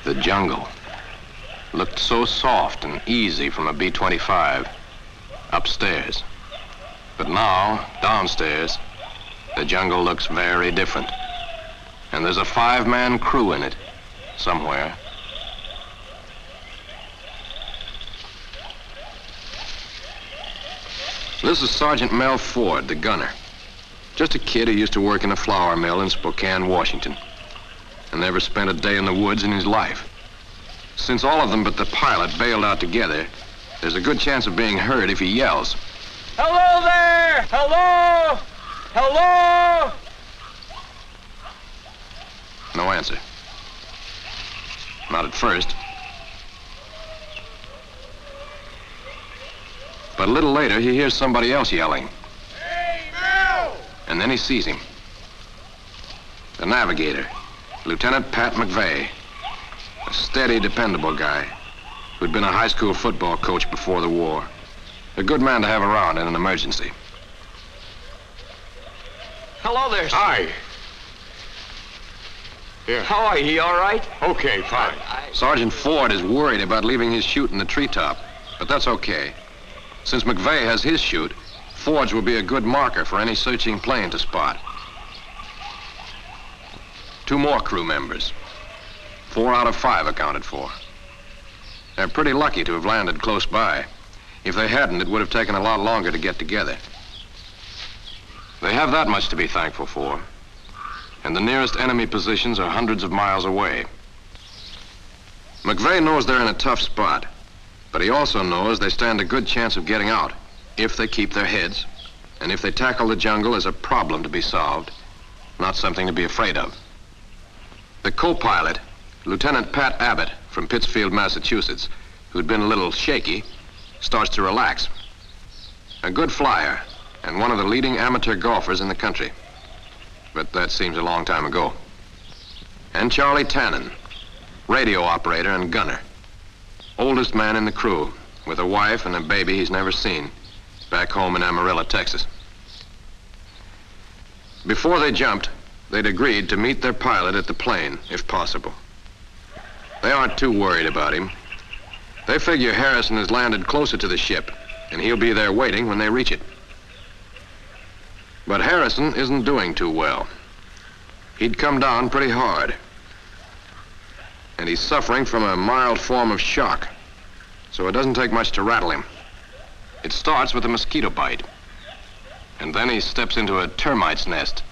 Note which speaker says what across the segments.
Speaker 1: The jungle looked so soft and easy from a B-25 upstairs. But now, downstairs, the jungle looks very different. And there's a 5-man crew in it, somewhere. This is Sergeant Mel Ford, the gunner. Just a kid who used to work in a flour mill in Spokane, Washington, and never spent a day in the woods in his life. Since all of them but the pilot bailed out together, there's a good chance of being heard if he yells.
Speaker 2: Hello there! Hello! Hello!
Speaker 1: No answer. Not at first. But a little later, he hears somebody else yelling.
Speaker 2: Hey, Mel!
Speaker 1: And then he sees him. The navigator, Lieutenant Pat McVeigh. A steady, dependable guy who'd been a high school football coach before the war. A good man to have around in an emergency.
Speaker 2: Hello there, sir.
Speaker 3: Hi. Yeah.
Speaker 2: How are you? All right?
Speaker 3: Okay, fine.
Speaker 1: Sergeant Ford is worried about leaving his chute in the treetop, but that's okay. Since McVeigh has his chute, Ford's will be a good marker for any searching plane to spot. 2 more crew members. 4 out of 5 accounted for. They're pretty lucky to have landed close by. If they hadn't, it would have taken a lot longer to get together. They have that much to be thankful for. And the nearest enemy positions are hundreds of miles away. McVeigh knows they're in a tough spot, but he also knows they stand a good chance of getting out if they keep their heads, and if they tackle the jungle as a problem to be solved, not something to be afraid of. The co-pilot, Lieutenant Pat Abbott from Pittsfield, Massachusetts, who'd been a little shaky, starts to relax. A good flyer and one of the leading amateur golfers in the country. But that seems a long time ago. And Charlie Tannen, radio operator and gunner. Oldest man in the crew, with a wife and a baby he's never seen, back home in Amarillo, Texas. Before they jumped, they'd agreed to meet their pilot at the plane, if possible. They aren't too worried about him. They figure Harrison has landed closer to the ship, and he'll be there waiting when they reach it. But Harrison isn't doing too well. He'd come down pretty hard. And he's suffering from a mild form of shock, so it doesn't take much to rattle him. It starts with a mosquito bite, and then he steps into a termite's nest.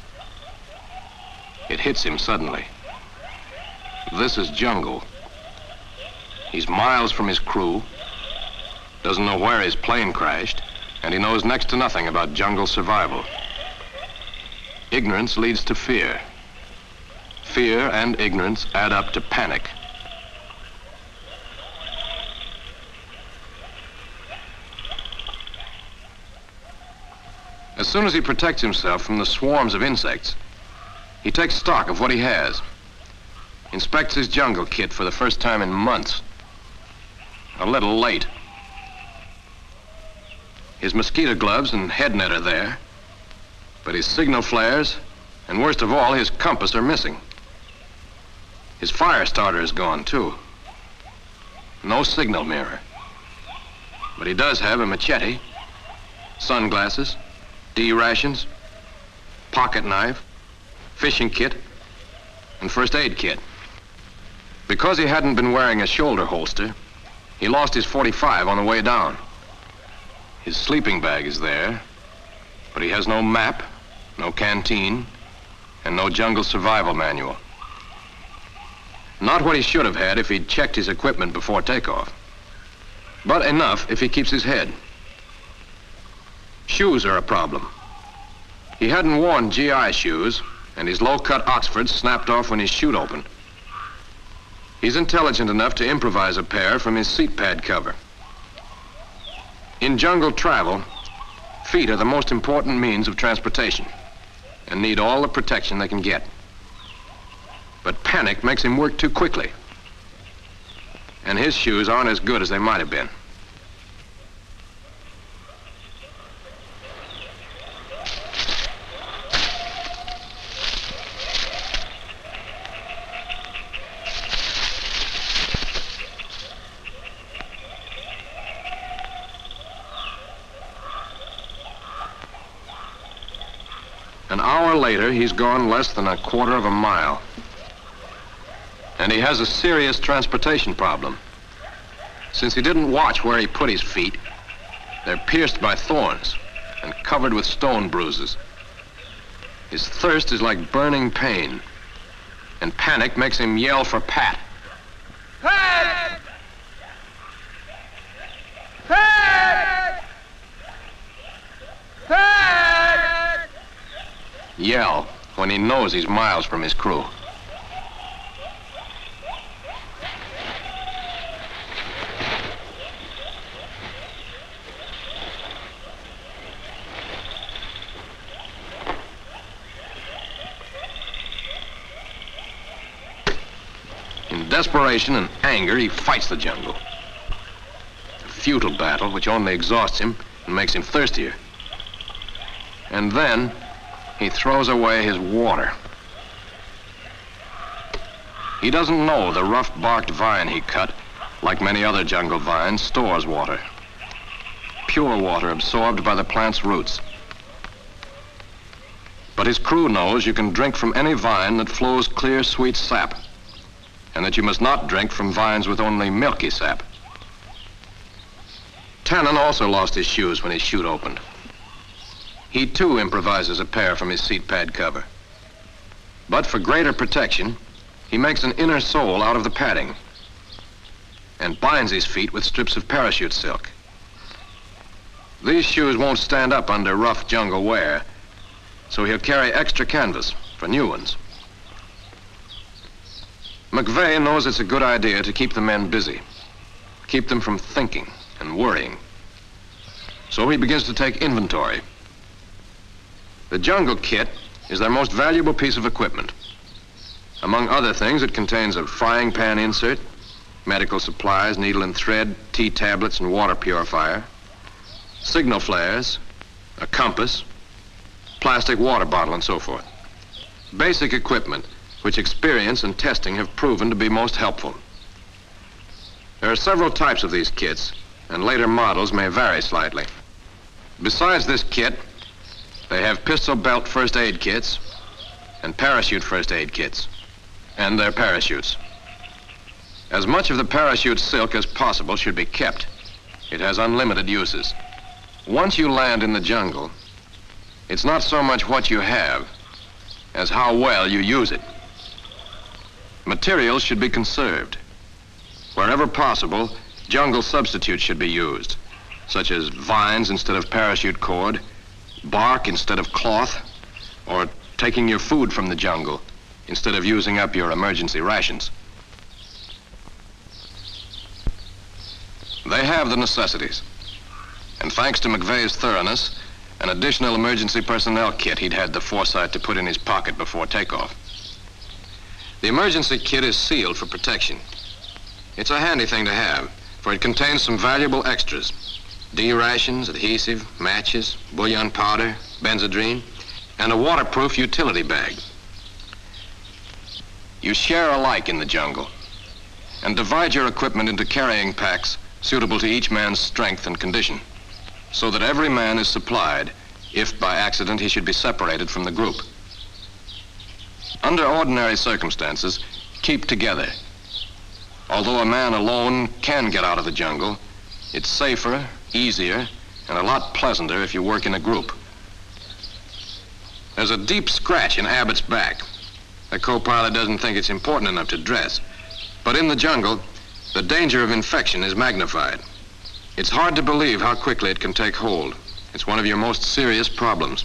Speaker 1: It hits him suddenly. This is jungle. He's miles from his crew, doesn't know where his plane crashed, and he knows next to nothing about jungle survival. Ignorance leads to fear. Fear and ignorance add up to panic. As soon as he protects himself from the swarms of insects, he takes stock of what he has, inspects his jungle kit for the first time in months. A little late. His mosquito gloves and head net are there, but his signal flares, and worst of all, his compass are missing. His fire starter is gone, too. No signal mirror. But he does have a machete, sunglasses, D-rations, pocket knife, fishing kit, and first aid kit. Because he hadn't been wearing a shoulder holster, he lost his .45 on the way down. His sleeping bag is there, but he has no map, no canteen, and no jungle survival manual. Not what he should have had if he'd checked his equipment before takeoff, but enough if he keeps his head. Shoes are a problem. He hadn't worn GI shoes, and his low-cut Oxfords snapped off when his chute opened. He's intelligent enough to improvise a pair from his seat pad cover. In jungle travel, feet are the most important means of transportation and need all the protection they can get. But panic makes him work too quickly, and his shoes aren't as good as they might have been. An hour later, he's gone less than a quarter of a mile. And he has a serious transportation problem. Since he didn't watch where he put his feet, they're pierced by thorns and covered with stone bruises. His thirst is like burning pain, and panic makes him yell for Pat.
Speaker 2: Pat! Pat! Pat!
Speaker 1: Yell when he knows he's miles from his crew. In desperation and anger, he fights the jungle. A futile battle which only exhausts him and makes him thirstier. And then he throws away his water. He doesn't know the rough-barked vine he cut, like many other jungle vines, stores water. Pure water absorbed by the plant's roots. But his crew knows you can drink from any vine that flows clear, sweet sap, and that you must not drink from vines with only milky sap. Tannen also lost his shoes when his chute opened. He too improvises a pair from his seat pad cover. But for greater protection, he makes an inner sole out of the padding and binds his feet with strips of parachute silk. These shoes won't stand up under rough jungle wear, so he'll carry extra canvas for new ones. McVeigh knows it's a good idea to keep the men busy, keep them from thinking and worrying. So he begins to take inventory. The jungle kit is their most valuable piece of equipment. Among other things, it contains a frying pan insert, medical supplies, needle and thread, tea tablets and water purifier, signal flares, a compass, plastic water bottle, and so forth. Basic equipment which experience and testing have proven to be most helpful. There are several types of these kits, and later models may vary slightly. Besides this kit, they have pistol belt first aid kits and parachute first aid kits, and their parachutes. As much of the parachute silk as possible should be kept. It has unlimited uses. Once you land in the jungle, it's not so much what you have as how well you use it. Materials should be conserved. Wherever possible, jungle substitutes should be used, such as vines instead of parachute cord, bark instead of cloth, or taking your food from the jungle instead of using up your emergency rations. They have the necessities. And thanks to McVeigh's thoroughness, an additional emergency personnel kit he'd had the foresight to put in his pocket before takeoff. The emergency kit is sealed for protection. It's a handy thing to have, for it contains some valuable extras: D rations, adhesive, matches, bouillon powder, benzodrine, and a waterproof utility bag. You share alike in the jungle and divide your equipment into carrying packs suitable to each man's strength and condition, so that every man is supplied if by accident he should be separated from the group. Under ordinary circumstances, keep together. Although a man alone can get out of the jungle, it's safer, easier, and a lot pleasanter if you work in a group. There's a deep scratch in Abbott's back. The co-pilot doesn't think it's important enough to dress, but in the jungle, the danger of infection is magnified. It's hard to believe how quickly it can take hold. It's one of your most serious problems.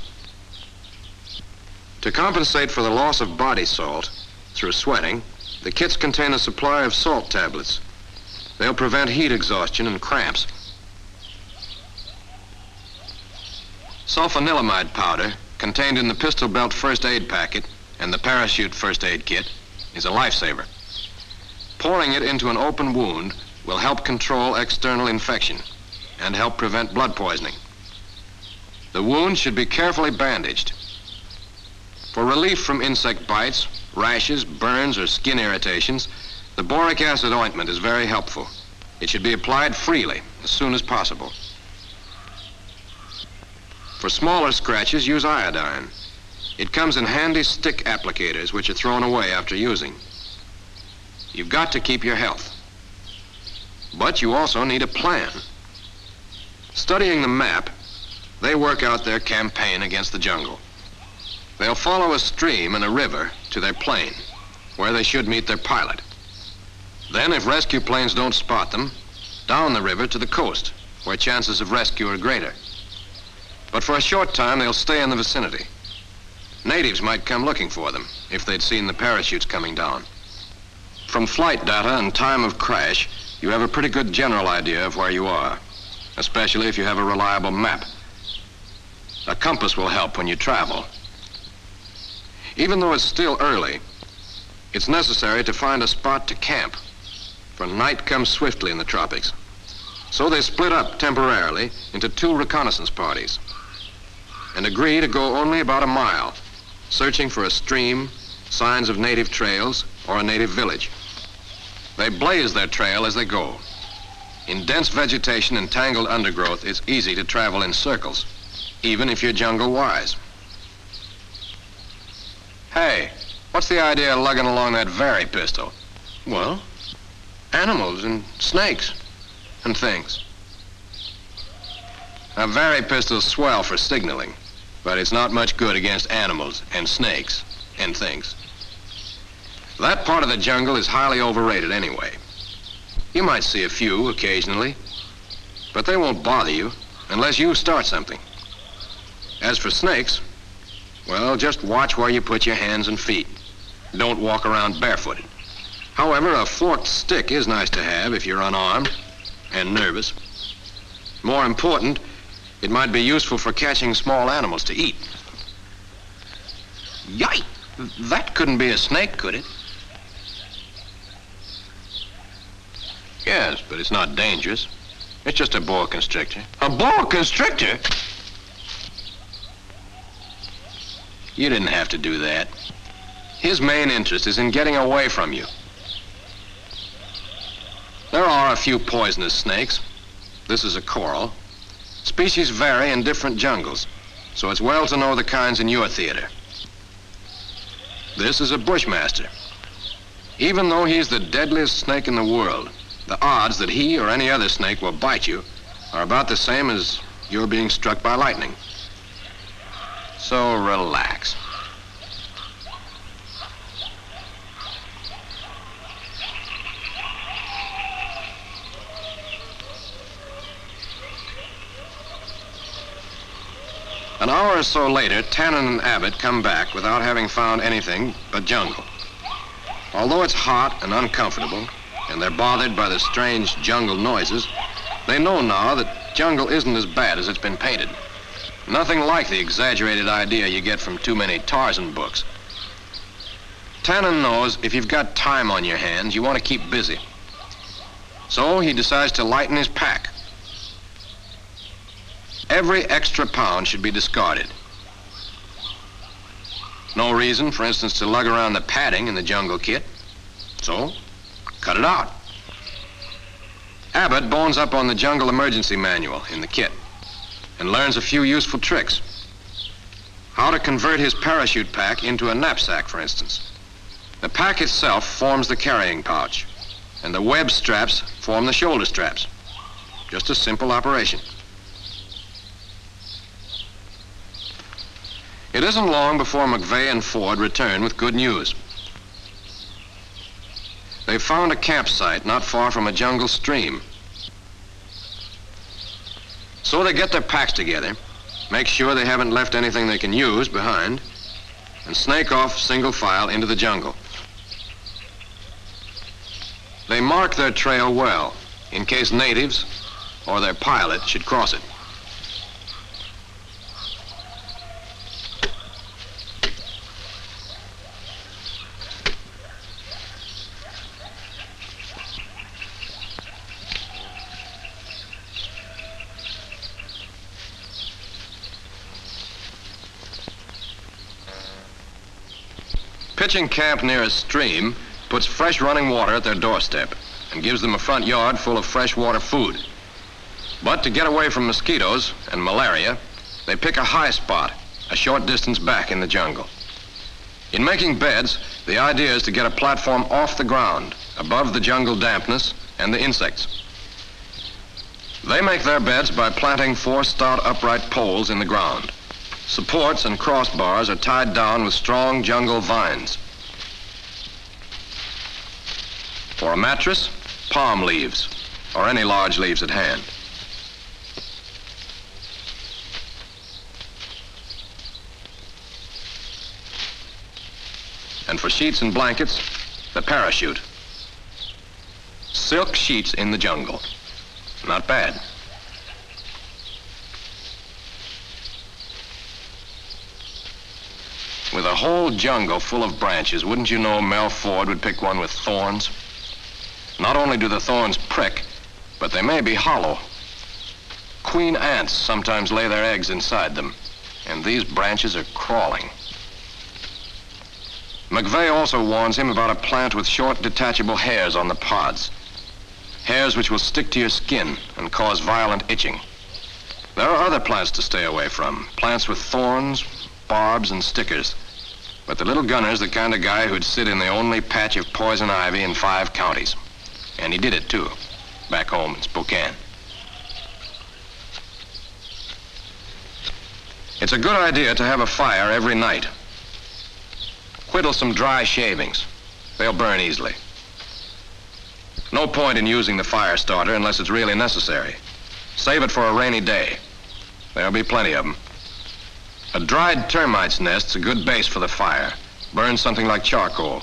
Speaker 1: To compensate for the loss of body salt through sweating, the kits contain a supply of salt tablets. They'll prevent heat exhaustion and cramps. Sulfanilamide powder, contained in the pistol belt first aid packet and the parachute first aid kit, is a lifesaver. Pouring it into an open wound will help control external infection and help prevent blood poisoning. The wound should be carefully bandaged. For relief from insect bites, rashes, burns, or skin irritations, the boric acid ointment is very helpful. It should be applied freely as soon as possible. For smaller scratches, use iodine. It comes in handy stick applicators, which are thrown away after using. You've got to keep your health. But you also need a plan. Studying the map, they work out their campaign against the jungle. They'll follow a stream and a river to their plane, where they should meet their pilot. Then, if rescue planes don't spot them, down the river to the coast, where chances of rescue are greater. But for a short time, they'll stay in the vicinity. Natives might come looking for them if they'd seen the parachutes coming down. From flight data and time of crash, you have a pretty good general idea of where you are, especially if you have a reliable map. A compass will help when you travel. Even though it's still early, it's necessary to find a spot to camp, for night comes swiftly in the tropics. So they split up temporarily into 2 reconnaissance parties and agree to go only about a mile, searching for a stream, signs of native trails, or a native village. They blaze their trail as they go. In dense vegetation and tangled undergrowth, it's easy to travel in circles, even if you're jungle wise. Hey, what's the idea of lugging along that Vari pistol? Well, animals and snakes and things. A Vari pistol's swell for signaling, but it's not much good against animals and snakes and things. That part of the jungle is highly overrated anyway. You might see a few occasionally, but they won't bother you unless you start something. As for snakes, well, just watch where you put your hands and feet. Don't walk around barefooted. However, a forked stick is nice to have if you're unarmed and nervous. More important, it might be useful for catching small animals to eat. Yike! That couldn't be a snake, could it? Yes, but it's not dangerous. It's just a boa constrictor. A boa constrictor? You didn't have to do that. His main interest is in getting away from you. There are a few poisonous snakes. This is a coral. Species vary in different jungles, so it's well to know the kinds in your theater. This is a bushmaster. Even though he's the deadliest snake in the world, the odds that he or any other snake will bite you are about the same as you're being struck by lightning. So relax. An hour or so later, Tannen and Abbott come back without having found anything but jungle. Although it's hot and uncomfortable, and they're bothered by the strange jungle noises, they know now that jungle isn't as bad as it's been painted. Nothing like the exaggerated idea you get from too many Tarzan books. Tannen knows if you've got time on your hands, you want to keep busy. So he decides to lighten his pack. Every extra pound should be discarded. No reason, for instance, to lug around the padding in the jungle kit. So, cut it out. Abbott bones up on the jungle emergency manual in the kit and learns a few useful tricks. How to convert his parachute pack into a knapsack, for instance. The pack itself forms the carrying pouch, and the web straps form the shoulder straps. Just a simple operation. It isn't long before McVeigh and Ford return with good news. They've found a campsite not far from a jungle stream. So they get their packs together, make sure they haven't left anything they can use behind, and snake off single file into the jungle. They mark their trail well, in case natives or their pilot should cross it. Pitching camp near a stream puts fresh running water at their doorstep and gives them a front yard full of freshwater food. But to get away from mosquitoes and malaria, they pick a high spot a short distance back in the jungle. In making beds, the idea is to get a platform off the ground, above the jungle dampness and the insects. They make their beds by planting 4 stout upright poles in the ground. Supports and crossbars are tied down with strong jungle vines. For a mattress, palm leaves, or any large leaves at hand. And for sheets and blankets, the parachute. Silk sheets in the jungle. Not bad. With a whole jungle full of branches, wouldn't you know Mel Ford would pick one with thorns? Not only do the thorns prick, but they may be hollow. Queen ants sometimes lay their eggs inside them, and these branches are crawling. McVeigh also warns him about a plant with short detachable hairs on the pods. Hairs which will stick to your skin and cause violent itching. There are other plants to stay away from, plants with thorns, barbs, and stickers. But the little gunner's the kind of guy who'd sit in the only patch of poison ivy in 5 counties. And he did it too, back home in Spokane. It's a good idea to have a fire every night. Whittle some dry shavings. They'll burn easily. No point in using the fire starter unless it's really necessary. Save it for a rainy day. There'll be plenty of them. A dried termite's nest's a good base for the fire. Burn something like charcoal.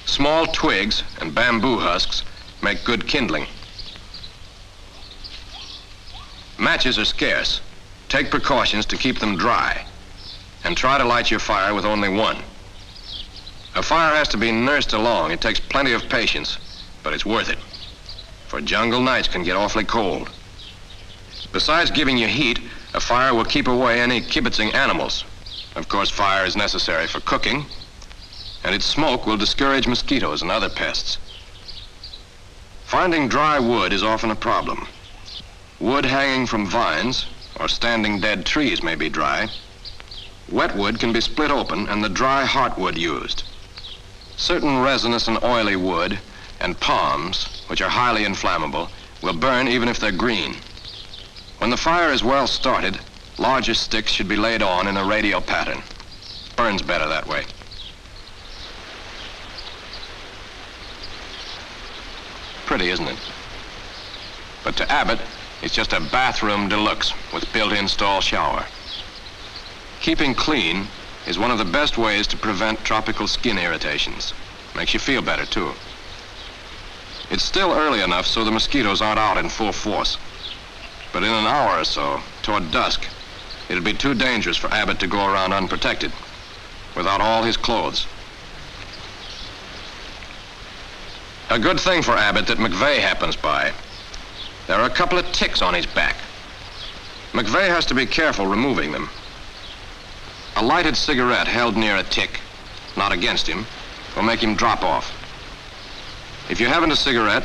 Speaker 1: Small twigs and bamboo husks make good kindling. Matches are scarce. Take precautions to keep them dry. And try to light your fire with only one. A fire has to be nursed along. It takes plenty of patience, but it's worth it. For jungle nights can get awfully cold. Besides giving you heat, a fire will keep away any kibitzing animals. Of course, fire is necessary for cooking, and its smoke will discourage mosquitoes and other pests. Finding dry wood is often a problem. Wood hanging from vines or standing dead trees may be dry. Wet wood can be split open and the dry heartwood used. Certain resinous and oily wood and palms, which are highly inflammable, will burn even if they're green. When the fire is well started, larger sticks should be laid on in a radial pattern. Burns better that way. Pretty, isn't it? But to Abbott, it's just a bathroom deluxe with built-in stall shower. Keeping clean is one of the best ways to prevent tropical skin irritations. Makes you feel better, too. It's still early enough so the mosquitoes aren't out in full force. But in an hour or so, toward dusk, it'd be too dangerous for Abbott to go around unprotected, without all his clothes. A good thing for Abbott that McVeigh happens by. There are a couple of ticks on his back. McVeigh has to be careful removing them. A lighted cigarette held near a tick, not against him, will make him drop off. If you haven't a cigarette,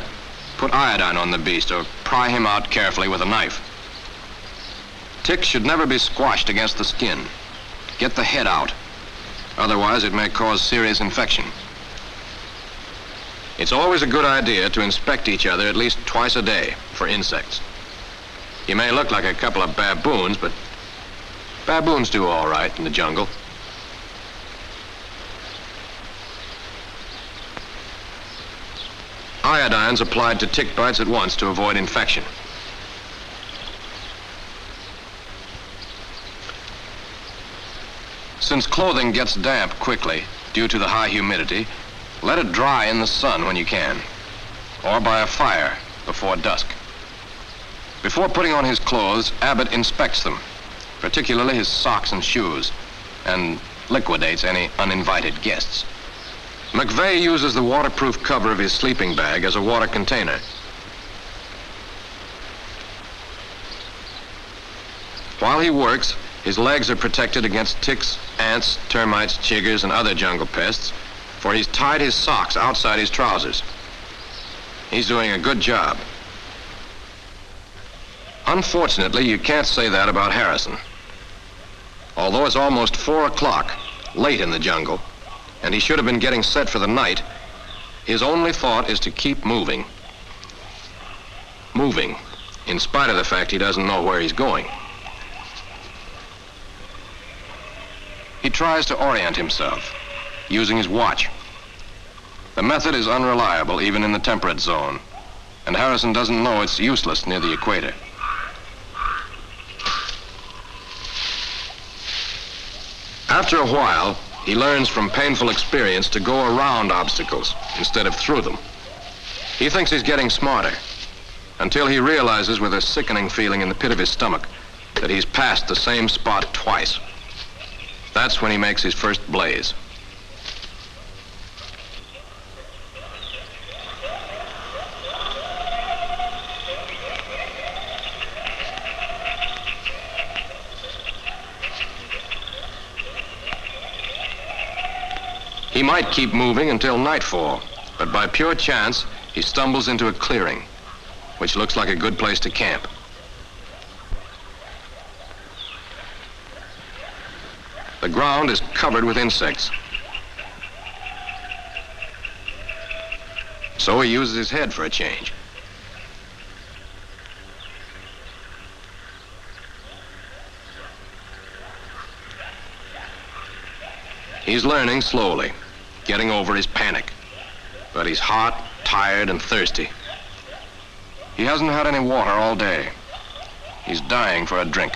Speaker 1: put iodine on the beast or pry him out carefully with a knife. Ticks should never be squashed against the skin. Get the head out. Otherwise, it may cause serious infection. It's always a good idea to inspect each other at least twice a day for insects. You may look like a couple of baboons, but baboons do all right in the jungle. Iodine's applied to tick bites at once to avoid infection. Since clothing gets damp quickly due to the high humidity, let it dry in the sun when you can, or by a fire before dusk. Before putting on his clothes, Abbott inspects them, particularly his socks and shoes, and liquidates any uninvited guests. McVeigh uses the waterproof cover of his sleeping bag as a water container. While he works, his legs are protected against ticks, ants, termites, chiggers, and other jungle pests, for he's tied his socks outside his trousers. He's doing a good job. Unfortunately, you can't say that about Harrison. Although it's almost 4 o'clock, late in the jungle, and he should have been getting set for the night, his only thought is to keep moving. Moving, in spite of the fact he doesn't know where he's going. He tries to orient himself, using his watch. The method is unreliable even in the temperate zone, and Harrison doesn't know it's useless near the equator. After a while, he learns from painful experience to go around obstacles instead of through them. He thinks he's getting smarter, until he realizes with a sickening feeling in the pit of his stomach that he's passed the same spot twice. That's when he makes his first blaze. He might keep moving until nightfall, but by pure chance, he stumbles into a clearing, which looks like a good place to camp. The ground is covered with insects. So he uses his head for a change. He's learning slowly, getting over his panic. But he's hot, tired, and thirsty. He hasn't had any water all day. He's dying for a drink.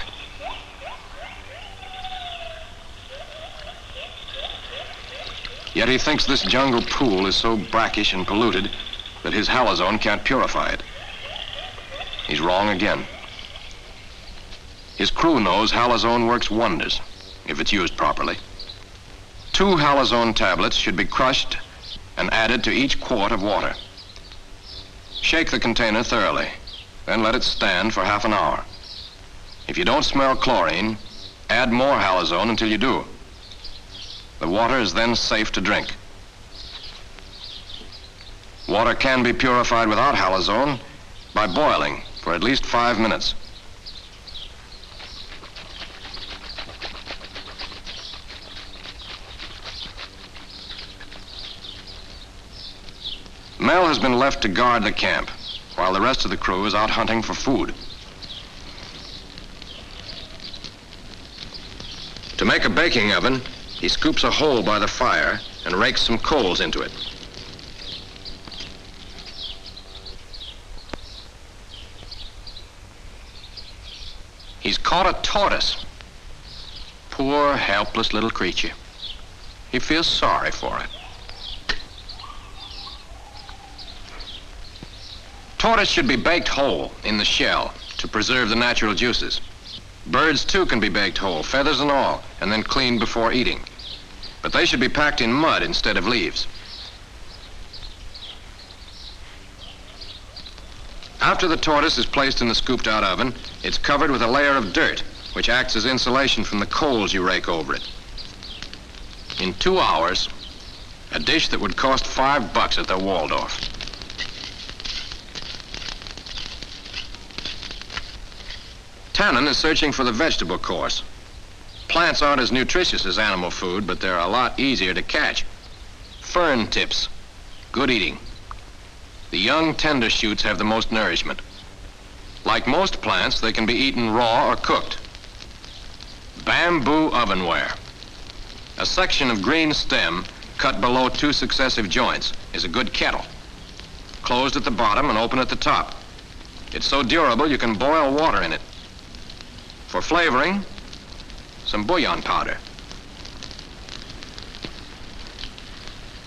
Speaker 1: Yet he thinks this jungle pool is so brackish and polluted that his halazone can't purify it. He's wrong again. His crew knows halazone works wonders if it's used properly. 2 halazone tablets should be crushed and added to each quart of water. Shake the container thoroughly, then let it stand for half an hour. If you don't smell chlorine, add more halazone until you do. The water is then safe to drink. Water can be purified without halazone by boiling for at least 5 minutes. Mel has been left to guard the camp, while the rest of the crew is out hunting for food. To make a baking oven, he scoops a hole by the fire and rakes some coals into it. He's caught a tortoise. Poor, helpless little creature. He feels sorry for it. Tortoise should be baked whole in the shell to preserve the natural juices. Birds, too, can be baked whole, feathers and all, and then cleaned before eating. But they should be packed in mud instead of leaves. After the tortoise is placed in the scooped-out oven, it's covered with a layer of dirt, which acts as insulation from the coals you rake over it. In 2 hours, a dish that would cost $5 at the Waldorf. Tannen is searching for the vegetable course. Plants aren't as nutritious as animal food, but they're a lot easier to catch. Fern tips, good eating. The young tender shoots have the most nourishment. Like most plants, they can be eaten raw or cooked. Bamboo ovenware. A section of green stem cut below 2 successive joints is a good kettle. Closed at the bottom and open at the top. It's so durable you can boil water in it. For flavoring, some bouillon powder.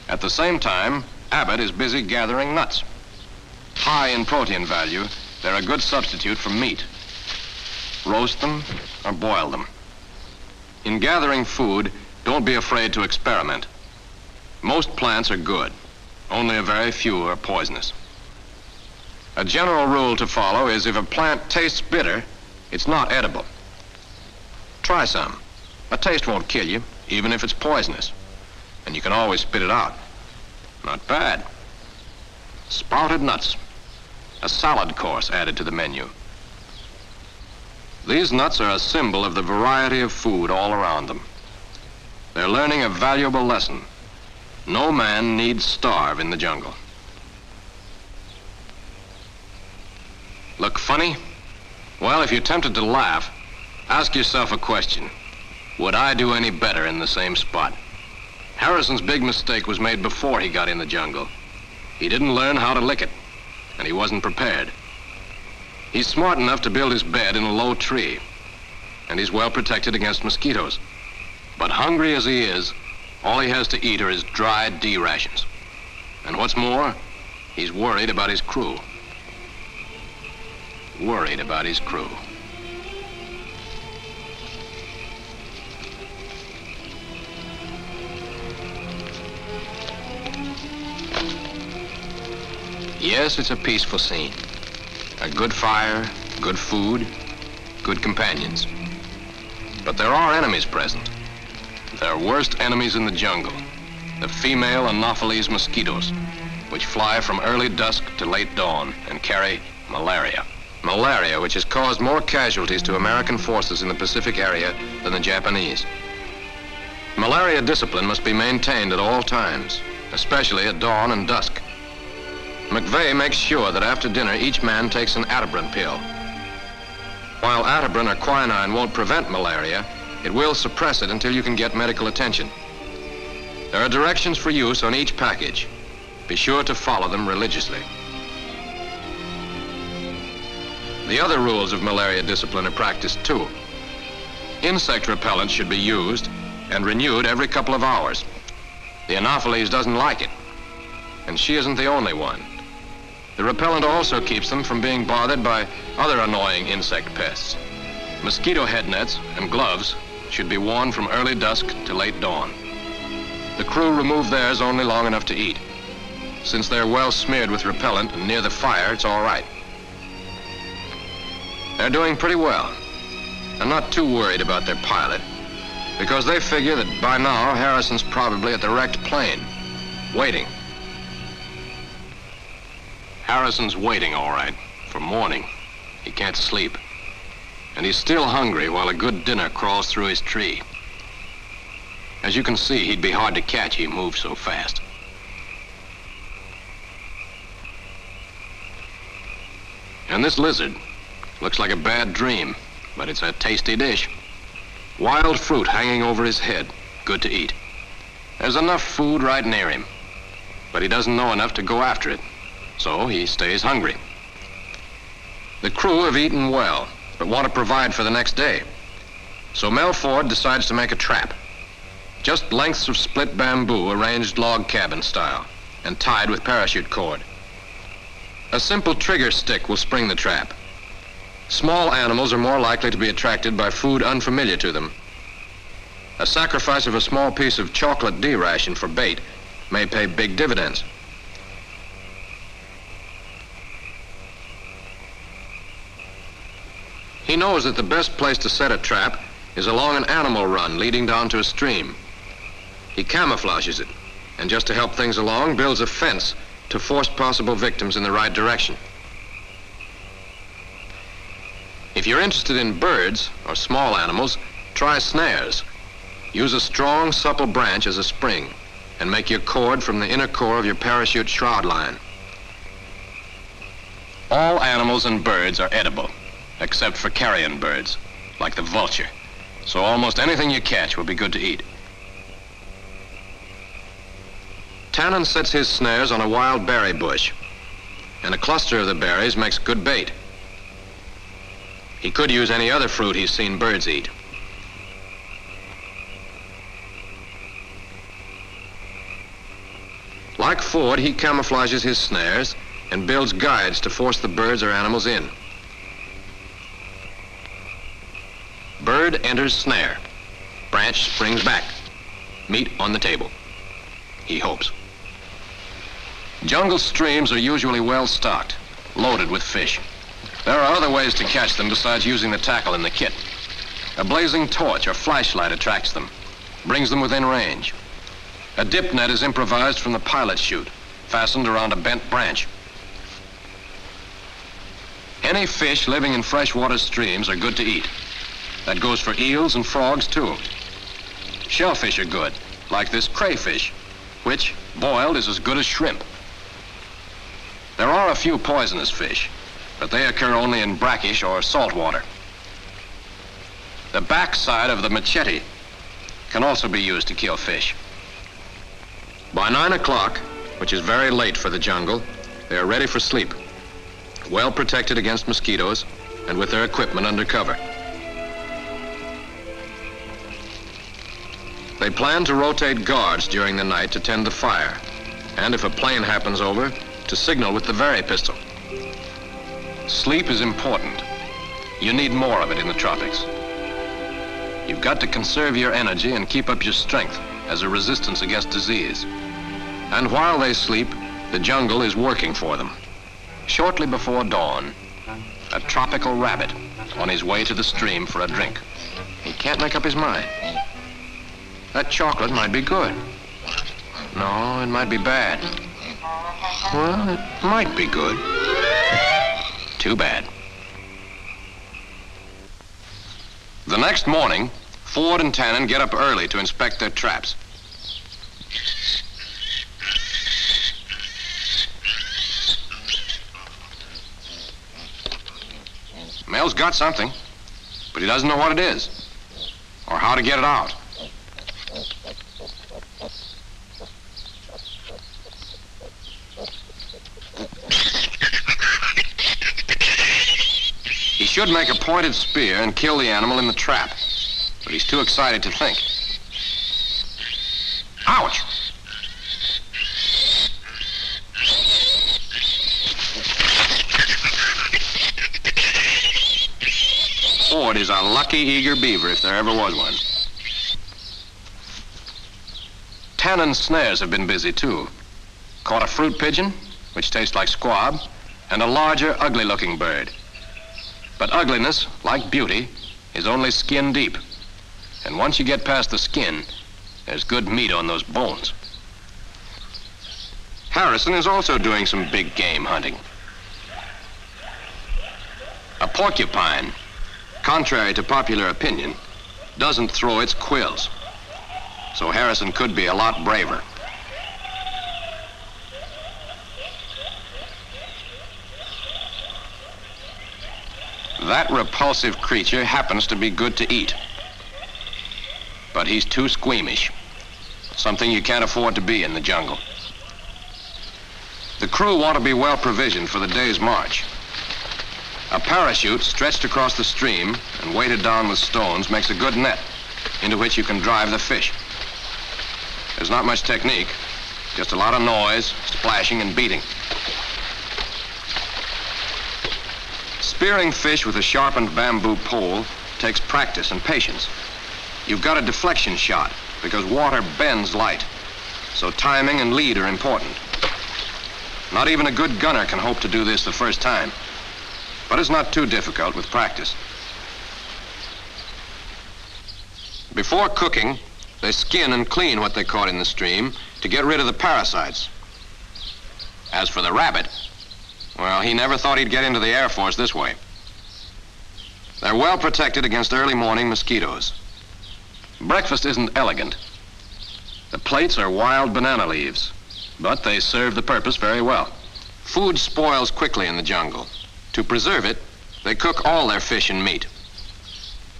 Speaker 1: At the same time, Abbott is busy gathering nuts. High in protein value, they're a good substitute for meat. Roast them or boil them. In gathering food, don't be afraid to experiment. Most plants are good. Only a very few are poisonous. A general rule to follow is if a plant tastes bitter, it's not edible. Try some. A taste won't kill you, even if it's poisonous. And you can always spit it out. Not bad. Sprouted nuts. A salad course added to the menu. These nuts are a symbol of the variety of food all around them. They're learning a valuable lesson. No man need starve in the jungle. Look funny? Well, if you're tempted to laugh, ask yourself a question. Would I do any better in the same spot? Harrison's big mistake was made before he got in the jungle. He didn't learn how to lick it, and he wasn't prepared. He's smart enough to build his bed in a low tree, and he's well protected against mosquitoes. But hungry as he is, all he has to eat are his dry D rations. And what's more, he's worried about his crew. Worried about his crew. Yes, it's a peaceful scene. A good fire, good food, good companions. But there are enemies present. There are worst enemies in the jungle. The female Anopheles mosquitoes, which fly from early dusk to late dawn and carry malaria. Malaria, which has caused more casualties to American forces in the Pacific area than the Japanese. Malaria discipline must be maintained at all times, especially at dawn and dusk. McVeigh makes sure that after dinner each man takes an Adabrin pill. While Adabrin or quinine won't prevent malaria, it will suppress it until you can get medical attention. There are directions for use on each package. Be sure to follow them religiously. The other rules of malaria discipline are practiced too. Insect repellent should be used and renewed every couple of hours. The Anopheles doesn't like it, and she isn't the only one. The repellent also keeps them from being bothered by other annoying insect pests. Mosquito head nets and gloves should be worn from early dusk to late dawn. The crew remove theirs only long enough to eat. Since they're well smeared with repellent and near the fire, it's all right. They're doing pretty well. I'm not too worried about their pilot, because they figure that by now Harrison's probably at the wrecked plane, waiting. Harrison's waiting, all right, for morning. He can't sleep. And he's still hungry while a good dinner crawls through his tree. As you can see, he'd be hard to catch. He moves so fast. And this lizard looks like a bad dream, but it's a tasty dish. Wild fruit hanging over his head, good to eat. There's enough food right near him, but he doesn't know enough to go after it, so he stays hungry. The crew have eaten well, but want to provide for the next day. So Mel Ford decides to make a trap. Just lengths of split bamboo arranged log cabin style and tied with parachute cord. A simple trigger stick will spring the trap. Small animals are more likely to be attracted by food unfamiliar to them. A sacrifice of a small piece of chocolate D ration for bait may pay big dividends. He knows that the best place to set a trap is along an animal run leading down to a stream. He camouflages it, and just to help things along, builds a fence to force possible victims in the right direction. If you're interested in birds or small animals, try snares. Use a strong, supple branch as a spring and make your cord from the inner core of your parachute shroud line. All animals and birds are edible, except for carrion birds, like the vulture. So almost anything you catch will be good to eat. Tannen sets his snares on a wild berry bush, and a cluster of the berries makes good bait. He could use any other fruit he's seen birds eat. Like Ford, he camouflages his snares and builds guides to force the birds or animals in. Bird enters snare. Branch springs back. Meat on the table. He hopes. Jungle streams are usually well stocked, loaded with fish. There are other ways to catch them besides using the tackle in the kit. A blazing torch or flashlight attracts them, brings them within range. A dip net is improvised from the pilot chute, fastened around a bent branch. Any fish living in freshwater streams are good to eat. That goes for eels and frogs, too. Shellfish are good, like this crayfish, which, boiled, is as good as shrimp. There are a few poisonous fish, but they occur only in brackish or salt water. The backside of the machete can also be used to kill fish. By 9 o'clock, which is very late for the jungle, they are ready for sleep, well protected against mosquitoes and with their equipment under cover. They plan to rotate guards during the night to tend the fire, and if a plane happens over, to signal with the Very pistol. Sleep is important. You need more of it in the tropics. You've got to conserve your energy and keep up your strength as a resistance against disease. And while they sleep, the jungle is working for them. Shortly before dawn, a tropical rabbit on his way to the stream for a drink. He can't make up his mind. That chocolate might be good. No, it might be bad. Well, it might be good. Too bad. The next morning, Ford and Tannen get up early to inspect their traps. Mel's got something, but he doesn't know what it is, or how to get it out. He should make a pointed spear and kill the animal in the trap, but he's too excited to think. Ouch! Ford is a lucky, eager beaver if there ever was one. Tannen's snares have been busy too. Caught a fruit pigeon, which tastes like squab, and a larger, ugly-looking bird. But ugliness, like beauty, is only skin deep. And once you get past the skin, there's good meat on those bones. Harrison is also doing some big game hunting. A porcupine, contrary to popular opinion, doesn't throw its quills. So Harrison could be a lot braver. That repulsive creature happens to be good to eat. But he's too squeamish. Something you can't afford to be in the jungle. The crew want to be well provisioned for the day's march. A parachute stretched across the stream and weighted down with stones makes a good net into which you can drive the fish. There's not much technique, just a lot of noise, splashing and beating. Spearing fish with a sharpened bamboo pole takes practice and patience. You've got a deflection shot because water bends light, so timing and lead are important. Not even a good gunner can hope to do this the first time, but it's not too difficult with practice. Before cooking, they skin and clean what they caught in the stream to get rid of the parasites. As for the rabbit, well, he never thought he'd get into the Air Force this way. They're well protected against early morning mosquitoes. Breakfast isn't elegant. The plates are wild banana leaves, but they serve the purpose very well. Food spoils quickly in the jungle. To preserve it, they cook all their fish and meat.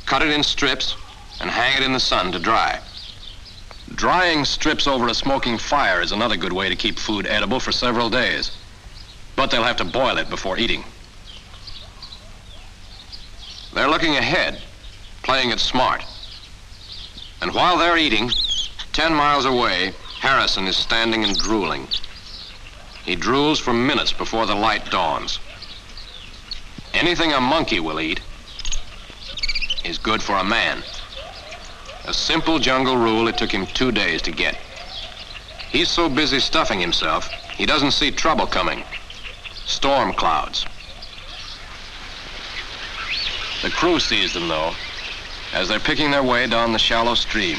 Speaker 1: Cut it in strips and hang it in the sun to dry. Drying strips over a smoking fire is another good way to keep food edible for several days. But they'll have to boil it before eating. They're looking ahead, playing it smart. And while they're eating, 10 miles away, Harrison is standing and drooling. He drools for minutes before the light dawns. Anything a monkey will eat is good for a man. A simple jungle rule it took him 2 days to get. He's so busy stuffing himself, he doesn't see trouble coming. Storm clouds. The crew sees them, though, as they're picking their way down the shallow stream,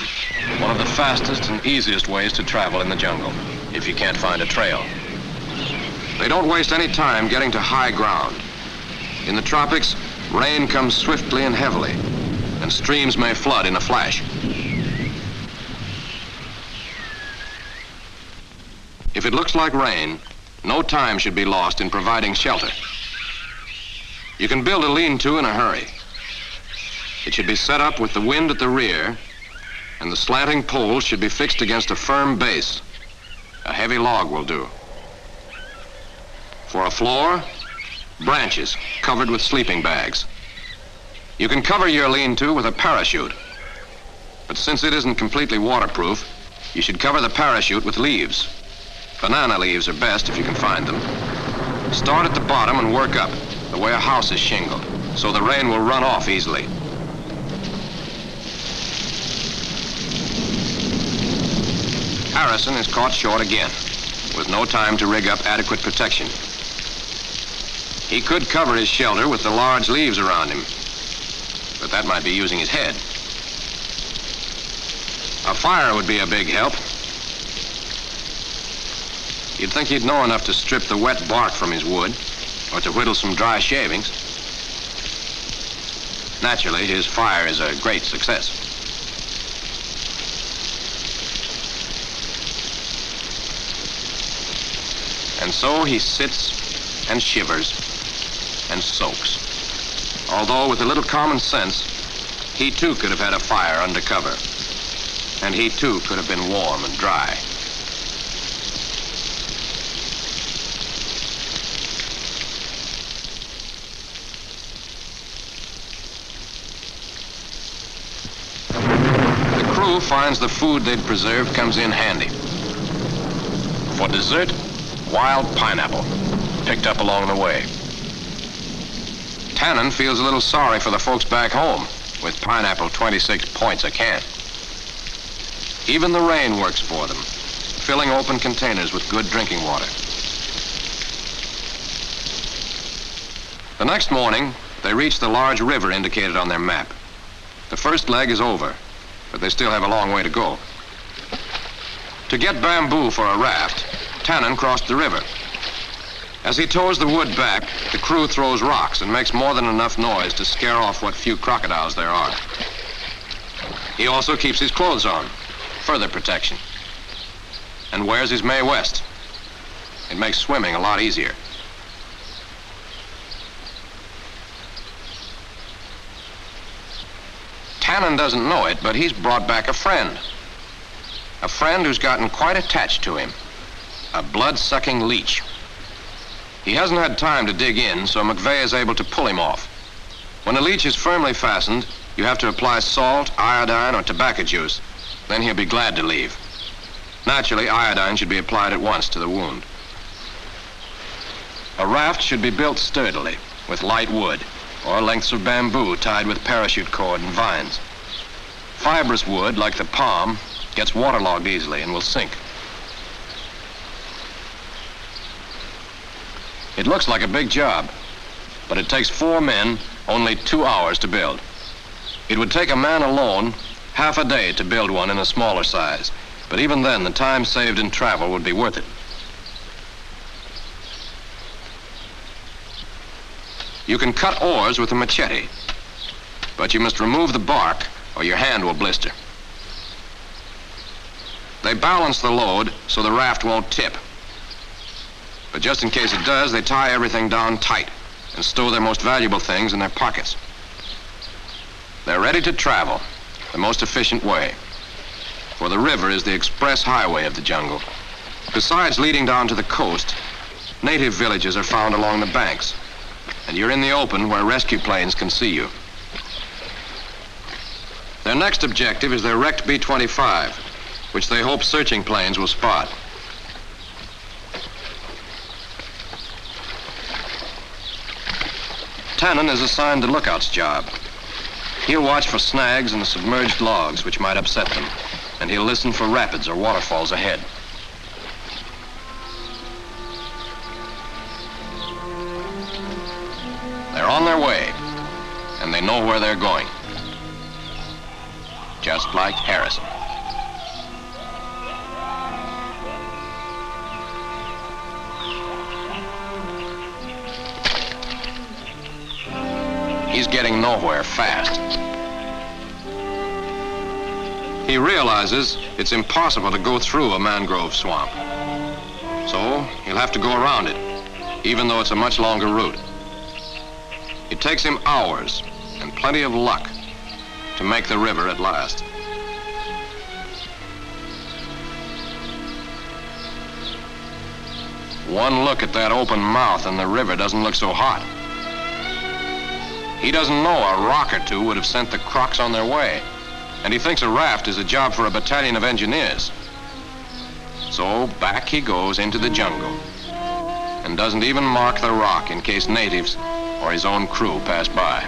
Speaker 1: one of the fastest and easiest ways to travel in the jungle, if you can't find a trail. They don't waste any time getting to high ground. In the tropics, rain comes swiftly and heavily, and streams may flood in a flash. If it looks like rain, no time should be lost in providing shelter. You can build a lean-to in a hurry. It should be set up with the wind at the rear, and the slanting poles should be fixed against a firm base. A heavy log will do. For a floor, branches covered with sleeping bags. You can cover your lean-to with a parachute, but since it isn't completely waterproof, you should cover the parachute with leaves. Banana leaves are best if you can find them. Start at the bottom and work up, the way a house is shingled, so the rain will run off easily. Harrison is caught short again, with no time to rig up adequate protection. He could cover his shelter with the large leaves around him, but that might be using his head. A fire would be a big help. You'd think he'd know enough to strip the wet bark from his wood, or to whittle some dry shavings. Naturally, his fire is a great success. And so he sits and shivers and soaks. Although with a little common sense, he too could have had a fire under cover. And he too could have been warm and dry. The crew finds the food they'd preserved comes in handy. For dessert, wild pineapple, picked up along the way. Tannen feels a little sorry for the folks back home, with pineapple 26 points a can. Even the rain works for them, filling open containers with good drinking water. The next morning, they reach the large river indicated on their map. The first leg is over, but they still have a long way to go. To get bamboo for a raft, Tannen crossed the river. As he tows the wood back, the crew throws rocks and makes more than enough noise to scare off what few crocodiles there are. He also keeps his clothes on, further protection, and wears his Mae West. It makes swimming a lot easier. Tannen doesn't know it, but he's brought back a friend. A friend who's gotten quite attached to him. A blood-sucking leech. He hasn't had time to dig in, so McVeigh is able to pull him off. When a leech is firmly fastened, you have to apply salt, iodine, or tobacco juice. Then he'll be glad to leave. Naturally, iodine should be applied at once to the wound. A raft should be built sturdily, with light wood, or lengths of bamboo tied with parachute cord and vines. Fibrous wood, like the palm, gets waterlogged easily and will sink. It looks like a big job, but it takes 4 men only 2 hours to build. It would take a man alone half a day to build one in a smaller size, but even then the time saved in travel would be worth it. You can cut oars with a machete, but you must remove the bark or your hand will blister. They balance the load so the raft won't tip. But just in case it does, they tie everything down tight and stow their most valuable things in their pockets. They're ready to travel, the most efficient way. For the river is the express highway of the jungle. Besides leading down to the coast, native villages are found along the banks, and you're in the open where rescue planes can see you. Their next objective is their wrecked B-25, which they hope searching planes will spot. Tannen is assigned the lookout's job. He'll watch for snags and submerged logs which might upset them, and he'll listen for rapids or waterfalls ahead. They're on their way, and they know where they're going. Just like Harrison. he's getting nowhere fast. He realizes it's impossible to go through a mangrove swamp. So he'll have to go around it, even though it's a much longer route. It takes him hours and plenty of luck to make the river at last. One look at that open mouth and the river doesn't look so hot. He doesn't know a rock or two would have sent the Crocs on their way, and he thinks a raft is a job for a battalion of engineers. So back he goes into the jungle and doesn't even mark the rock in case natives or his own crew pass by.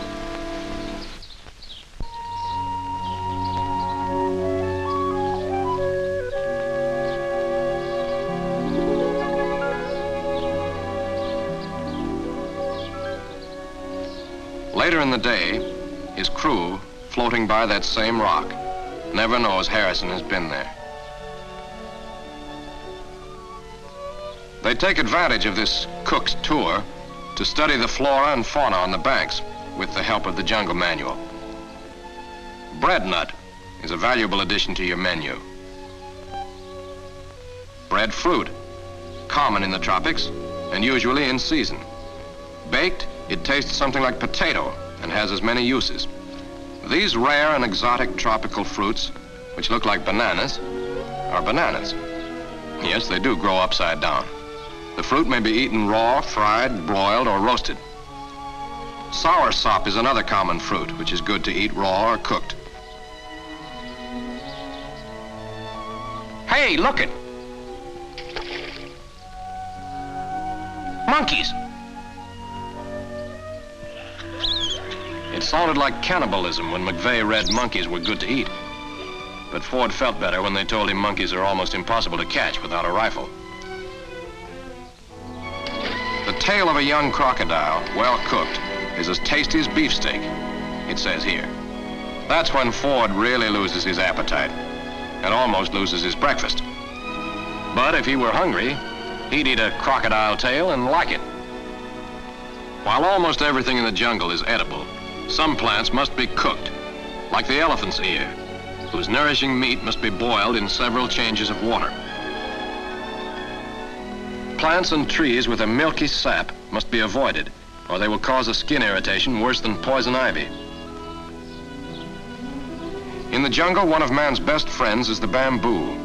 Speaker 1: Later in the day, his crew, floating by that same rock, never knows Harrison has been there. They take advantage of this cook's tour to study the flora and fauna on the banks with the help of the jungle manual. Bread nut is a valuable addition to your menu. Bread fruit, common in the tropics and usually in season. Baked, it tastes something like potato and has as many uses. These rare and exotic tropical fruits, which look like bananas, are bananas. Yes, they do grow upside down. The fruit may be eaten raw, fried, broiled, or roasted. Soursop is another common fruit, which is good to eat raw or cooked. Hey, look it! Monkeys! It sounded like cannibalism when McVeigh read monkeys were good to eat. But Ford felt better when they told him monkeys are almost impossible to catch without a rifle. The tail of a young crocodile, well cooked, is as tasty as beefsteak, it says here. That's when Ford really loses his appetite and almost loses his breakfast. But if he were hungry, he'd eat a crocodile tail and like it. While almost everything in the jungle is edible, some plants must be cooked, like the elephant's ear, whose nourishing meat must be boiled in several changes of water. Plants and trees with a milky sap must be avoided, or they will cause a skin irritation worse than poison ivy. In the jungle, one of man's best friends is the bamboo.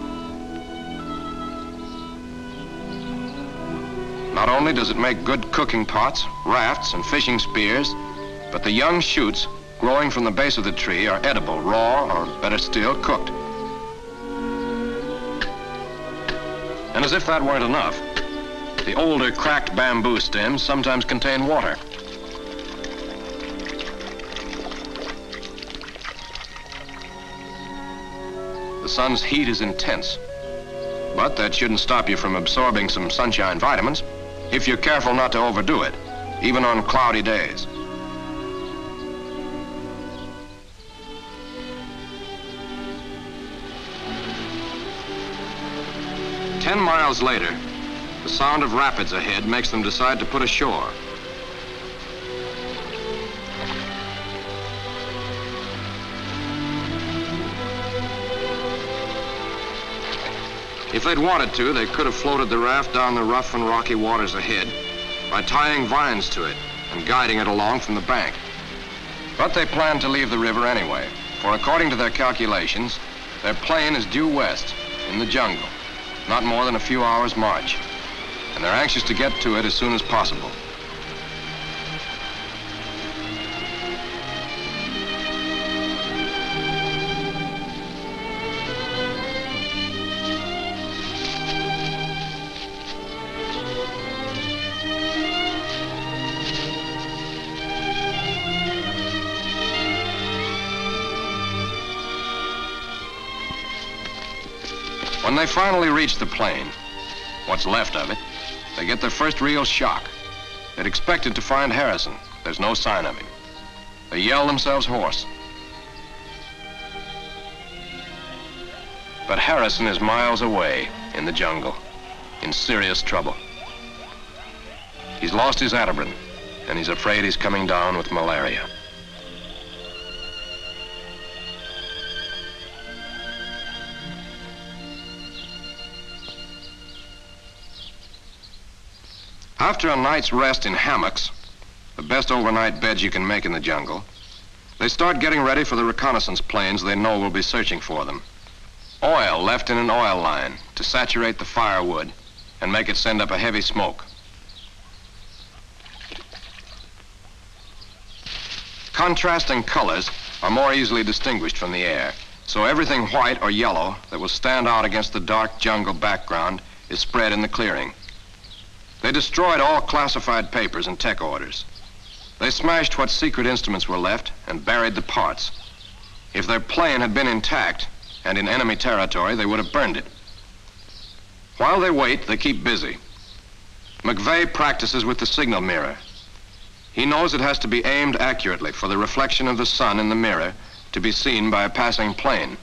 Speaker 1: Not only does it make good cooking pots, rafts, and fishing spears, but the young shoots growing from the base of the tree are edible, raw, or better still, cooked. And as if that weren't enough, the older cracked bamboo stems sometimes contain water. The sun's heat is intense, but that shouldn't stop you from absorbing some sunshine vitamins if you're careful not to overdo it, even on cloudy days. Ten miles later, the sound of rapids ahead makes them decide to put ashore. If they'd wanted to, they could have floated the raft down the rough and rocky waters ahead by tying vines to it and guiding it along from the bank. But they planned to leave the river anyway, for according to their calculations, their plane is due west in the jungle, not more than a few hours' march, and they're anxious to get to it as soon as possible. When they finally reach the plain, what's left of it, they get their first real shock. They'd expected to find Harrison. There's no sign of him. They yell themselves hoarse. But Harrison is miles away in the jungle, in serious trouble. He's lost his Adabrin, and he's afraid he's coming down with malaria. After a night's rest in hammocks, the best overnight beds you can make in the jungle, they start getting ready for the reconnaissance planes they know will be searching for them. Oil left in an oil line to saturate the firewood and make it send up a heavy smoke. Contrasting colors are more easily distinguished from the air, so everything white or yellow that will stand out against the dark jungle background is spread in the clearing. They destroyed all classified papers and tech orders. They smashed what secret instruments were left and buried the parts. If their plane had been intact and in enemy territory, they would have burned it. While they wait, they keep busy. McVeigh practices with the signal mirror. He knows it has to be aimed accurately for the reflection of the sun in the mirror to be seen by a passing plane.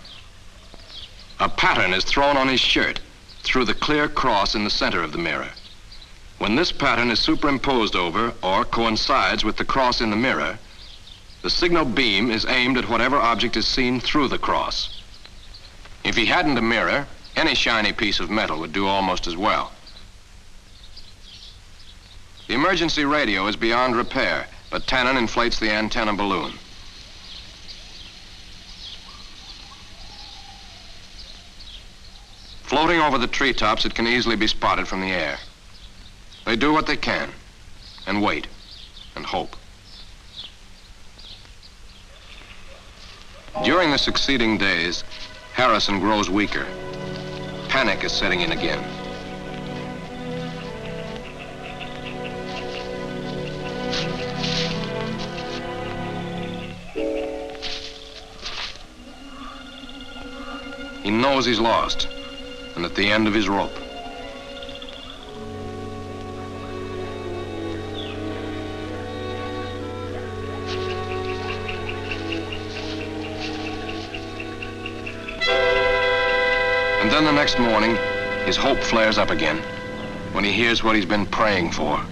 Speaker 1: A pattern is thrown on his shirt through the clear cross in the center of the mirror. When this pattern is superimposed over or coincides with the cross in the mirror, the signal beam is aimed at whatever object is seen through the cross. If he hadn't a mirror, any shiny piece of metal would do almost as well. The emergency radio is beyond repair, but Tannen inflates the antenna balloon. Floating over the treetops, it can easily be spotted from the air. They do what they can, and wait, and hope. During the succeeding days, Harrison grows weaker. Panic is setting in again. He knows he's lost, and at the end of his rope. And then the next morning, his hope flares up again when he hears what he's been praying for.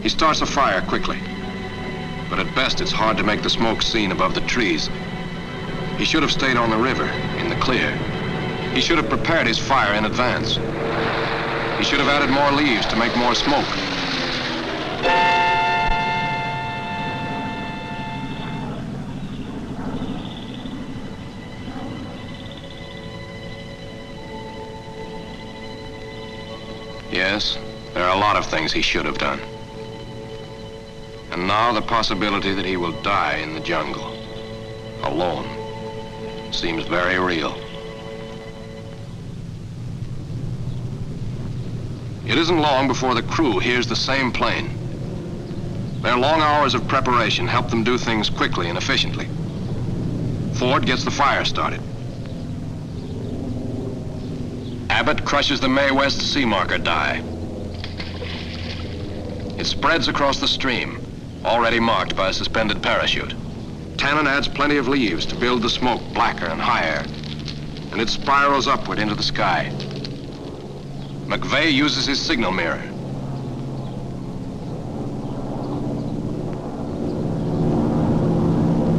Speaker 1: He starts a fire quickly, but at best it's hard to make the smoke seen above the trees. He should have stayed on the river, in the clear. He should have prepared his fire in advance. He should have added more leaves to make more smoke. Yes, there are a lot of things he should have done. And now the possibility that he will die in the jungle, alone, seems very real. It isn't long before the crew hears the same plane. Their long hours of preparation help them do things quickly and efficiently. Ford gets the fire started. Abbott crushes the Mae West sea marker die. It spreads across the stream, already marked by a suspended parachute. Tannen adds plenty of leaves to build the smoke blacker and higher, and it spirals upward into the sky. McVeigh uses his signal mirror.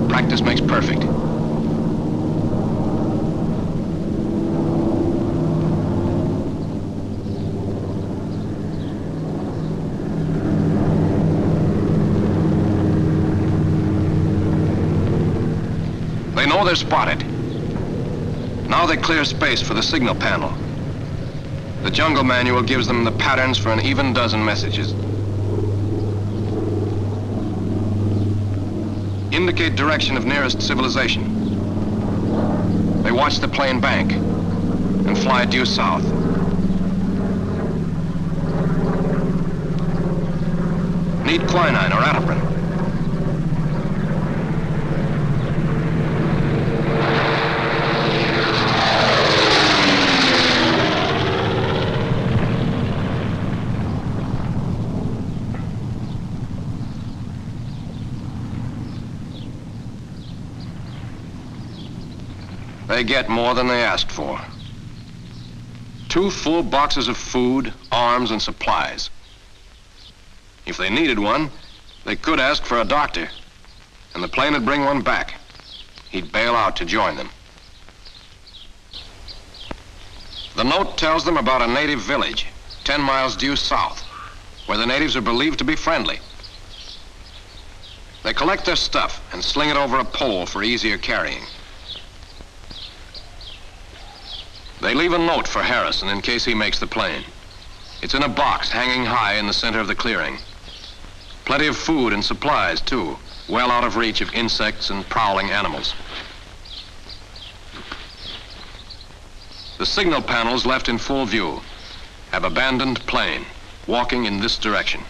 Speaker 1: Practice makes perfect. They know they're spotted. Now they clear space for the signal panel. The jungle manual gives them the patterns for an even dozen messages. Indicate direction of nearest civilization. They watch the plane bank and fly due south. Need quinine or aspirin. They get more than they asked for. 2 full boxes of food, arms, and supplies. If they needed one, they could ask for a doctor, and the plane would bring one back. He'd bail out to join them. The note tells them about a native village, 10 miles due south. where the natives are believed to be friendly. They collect their stuff and sling it over a pole for easier carrying. They leave a note for Harrison in case he makes the plane. It's in a box hanging high in the center of the clearing. Plenty of food and supplies, too, well out of reach of insects and prowling animals. The signal panels left in full view have abandoned plane, walking in this direction.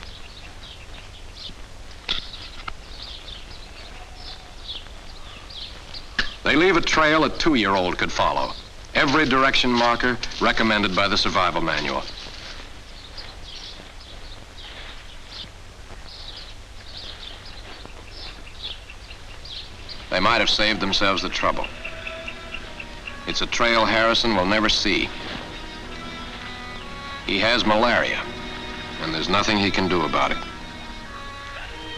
Speaker 1: They leave a trail a 2-year-old could follow. Every direction marker recommended by the survival manual. They might have saved themselves the trouble. It's a trail Harrison will never see. He has malaria, and there's nothing he can do about it.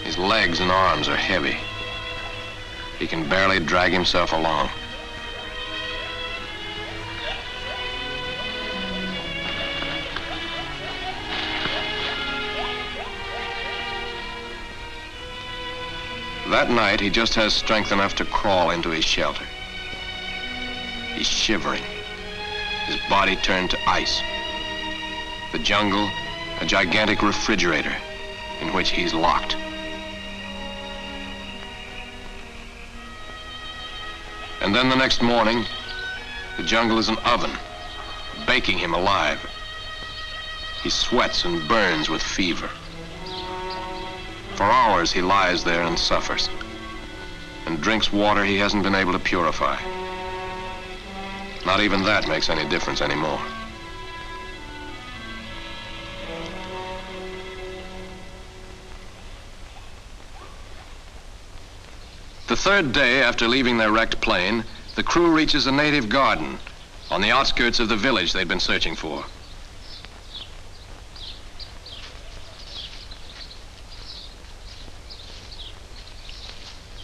Speaker 1: His legs and arms are heavy. He can barely drag himself along. That night, he just has strength enough to crawl into his shelter. He's shivering, his body turned to ice. The jungle, a gigantic refrigerator in which he's locked. And then the next morning, the jungle is an oven, baking him alive. He sweats and burns with fever. For hours he lies there and suffers, and drinks water he hasn't been able to purify. Not even that makes any difference anymore. The third day after leaving their wrecked plane, the crew reaches a native garden on the outskirts of the village they'd been searching for.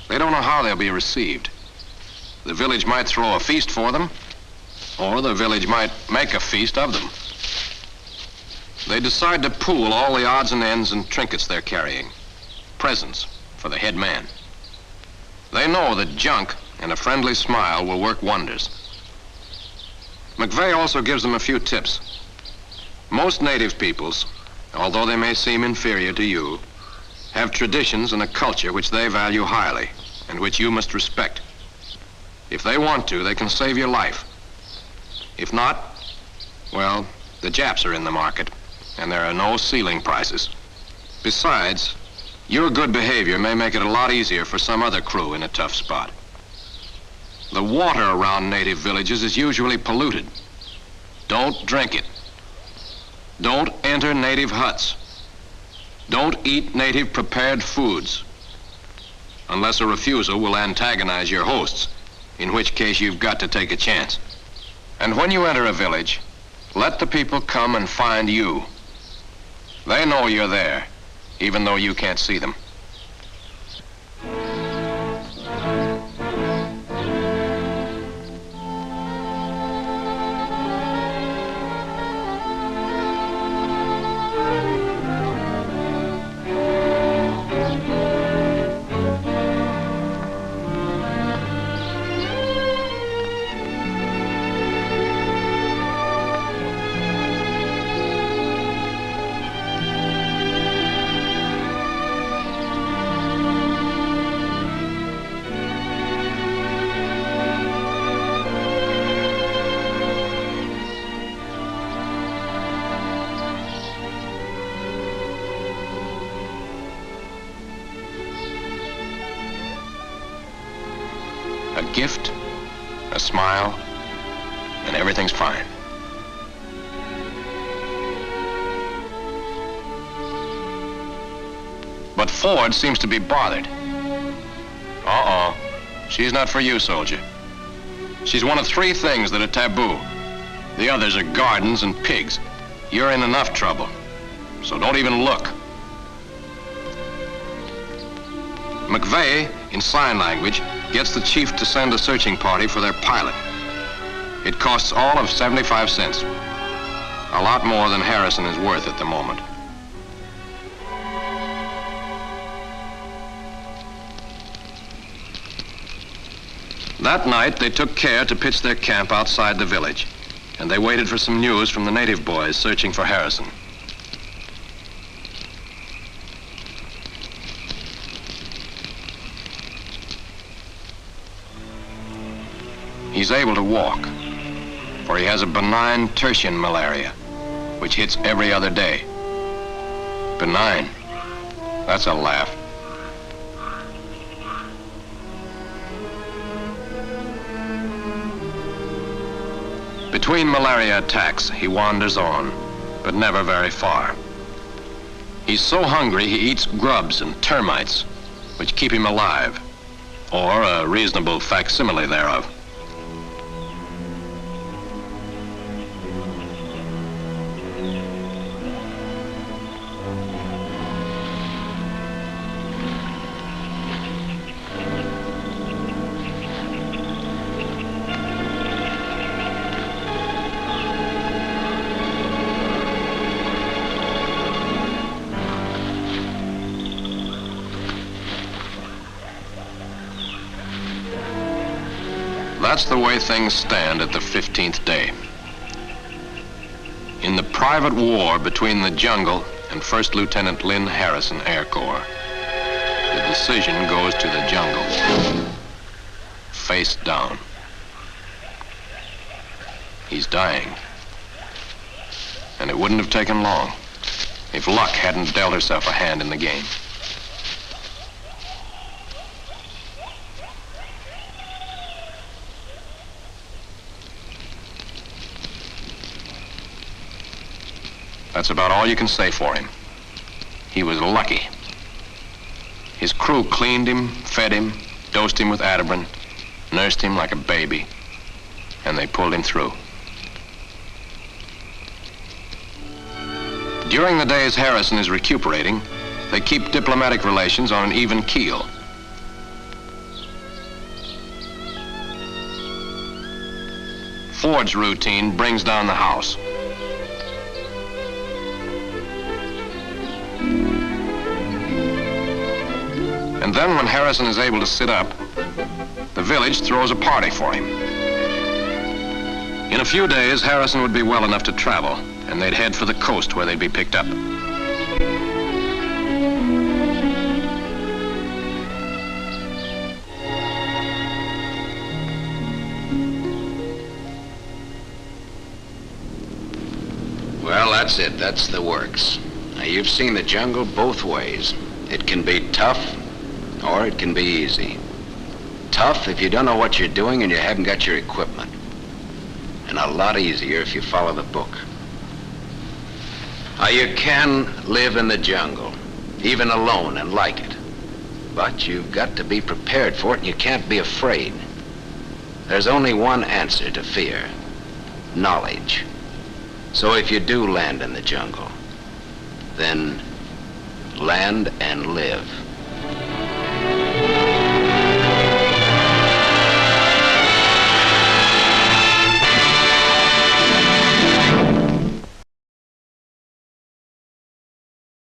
Speaker 1: They don't know how they'll be received. The village might throw a feast for them, or the village might make a feast of them. They decide to pool all the odds and ends and trinkets they're carrying. Presents for the head man. They know that junk and a friendly smile will work wonders. McVeigh also gives them a few tips. Most native peoples, although they may seem inferior to you, have traditions and a culture which they value highly and which you must respect. If they want to, they can save your life. If not, well, the Japs are in the market, and there are no ceiling prices. Besides, your good behavior may make it a lot easier for some other crew in a tough spot. The water around native villages is usually polluted. Don't drink it. Don't enter native huts. Don't eat native prepared foods, unless a refusal will antagonize your hosts, in which case you've got to take a chance. And when you enter a village, let the people come and find you. They know you're there, even though you can't see them. A gift, a smile, and everything's fine. But Ford seems to be bothered. Uh-oh. She's not for you, soldier. She's one of 3 things that are taboo. The others are gardens and pigs. You're in enough trouble, so don't even look. McVeigh, in sign language, gets the chief to send a searching party for their pilot. It costs all of 75 cents. A lot more than Harrison is worth at the moment. That night, they took care to pitch their camp outside the village, and they waited for some news from the native boys searching for Harrison. He's able to walk, for he has a benign tertian malaria, which hits every other day. Benign. That's a laugh. Between malaria attacks, he wanders on, but never very far. He's so hungry he eats grubs and termites, which keep him alive, or a reasonable facsimile thereof. That's the way things stand at the 15th day. In the private war between the jungle and First Lieutenant Lynn Harrison Air Corps, the decision goes to the jungle, face down. He's dying, and it wouldn't have taken long if luck hadn't dealt herself a hand in the game. That's about all you can say for him. He was lucky. His crew cleaned him, fed him, dosed him with Adabrin, nursed him like a baby, and they pulled him through. During the days Harrison is recuperating, they keep diplomatic relations on an even keel. Ford's routine brings down the house. And then when Harrison is able to sit up, the village throws a party for him. In a few days, Harrison would be well enough to travel, and they'd head for the coast where they'd be picked up.
Speaker 3: Well, that's it. That's the works. Now, you've seen the jungle both ways. It can be tough, or it can be easy. Tough if you don't know what you're doing and you haven't got your equipment. And a lot easier if you follow the book. Now, you can live in the jungle, even alone, and like it. But you've got to be prepared for it, and you can't be afraid. There's only one answer to fear: knowledge. So if you do land in the jungle, then land and live.